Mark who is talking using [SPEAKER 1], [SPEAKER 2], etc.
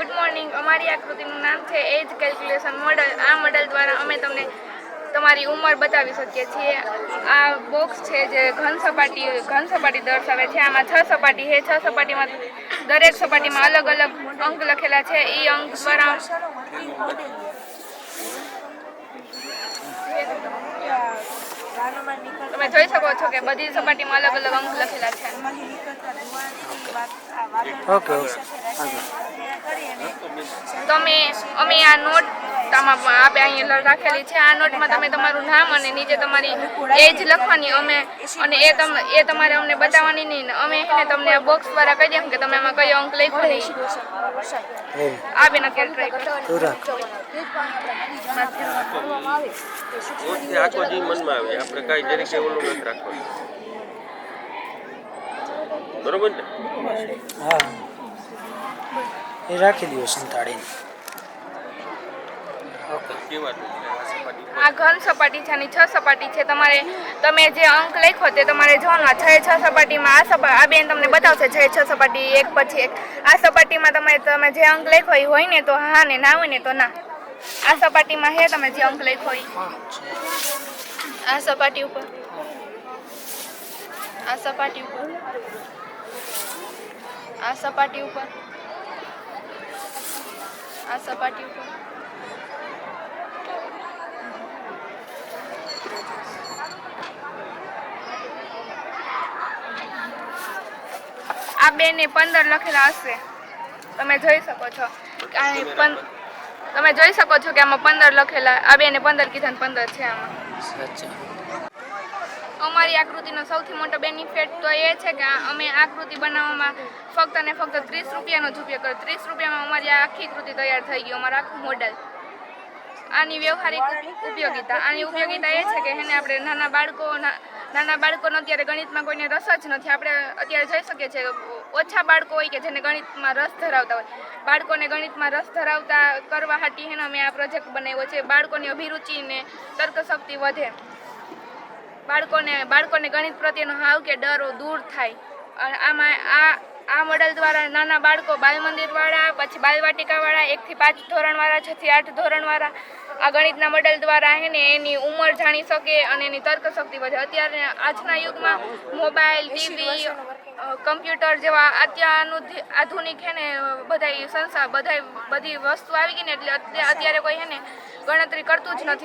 [SPEAKER 1] Good morning. અમારી આકૃતિનું નામ છે એજ કેલ્ક્યુલેશન મોડલ। આ મોડલ દ્વારા અમે તમને તમારી ઉંમર બતાવી શકીએ છીએ। આ બોક્સ છે જે ઘન સપાટી દર્શાવે છે। આમાં 6 સપાટી છે। 6 સપાટીમાં દરેક સપાટીમાં અલગ અલગ અંક લખેલા છે। એ અંક દ્વારા તમે જોઈ શકો છો કે બધી સપાટીમાં અલગ અલગ અંક લખેલા છે। અમે આ નોટ આપણે અહીંયા રાખેલી છે। આ નોટમાં તમે તમારું નામ અને નીચે તમારી એજ લખવાની અને એ તમારે અમને બતાવવાની નહીં। અમે તમને આ બોક્સ દ્વારા કહી દઈએ કે તમે આમાં કયો અંક લખ્યો નહીં। આ બેન અત્યારે ટ્રાય કરો।
[SPEAKER 2] આખો જી મનમાં આવે આપણે કાઈ જરીકે ઓલું નથી રાખવાનું બરોબર ને?
[SPEAKER 3] હા એ રાખી દો સંતાડીને।
[SPEAKER 1] આ ઘન સપાટી છે અને 6 સપાટી છે। તમે જે અંક લખ્યો તે તમારે જોવાનો। 6 સપાટીમાં આ બેન તમને બતાવશે 6 સપાટી એક પછી એક। આ સપાટીમાં તમે જે અંક લખ્યો એ હોય ને તો હા ને ના હોય ને તો ના। આ સપાટીમાં હે તમે જે અંક લખ્યો એ આ સપાટી ઉપર આ સપાટી ઉપર આ સપાટી ઉપર આ સપાટી ઉપર આ બેને 15 લખેલા હશે। તમે જોઈ શકો છો કે આમાં 15 લખેલા। આ બેને 15 કીધા ને 15 છે આમાં। અમારી આકૃતિનો સૌથી મોટો બેનિફિટ તો એ છે કે અમે આકૃતિ બનાવવામાં ફક્ત અને ફક્ત 30 રૂપિયાનો જ ઉપયોગ કર્યો। 30 રૂપિયામાં અમારી આખી કૃતિ તૈયાર થઈ ગઈ, અમારું આખું મોડલ। આની વ્યવહારિક ઉપયોગિતા એ છે કે એને આપણે નાના બાળકોનો અત્યારે ગણિતમાં કોઈને રસ જ નથી। આપણે અત્યારે જોઈ શકીએ છીએ ઓછા બાળકો હોય કે જેને ગણિતમાં રસ ધરાવતા હોય। બાળકોને ગણિતમાં રસ ધરાવતા કરવા હાટી એને અમે આ પ્રોજેક્ટ બનાવ્યો છે। બાળકોની અભિરુચિ ને તર્કશક્તિ વધે। બાળકોને ગણિત પ્રત્યેનો હાવ કે ડર દૂર થાય। આમાં આ મોડલ દ્વારા નાના બાળકો બાલ મંદિરવાળા, પછી બાલવાટિકાવાળા, 1 થી 5 ધોરણવાળા, 6 થી 8 ધોરણવાળા આ ગણિતના મોડલ દ્વારા એની ઉંમર જાણી શકે અને એની તર્કશક્તિ વધે। અત્યારે આજના યુગમાં મોબાઈલ, ટીવી, કમ્પ્યુટર જેવા આધુનિક બધી વસ્તુ આવી ગઈ ને એટલે અત્યારે કોઈ ગણતરી કરતું જ નથી।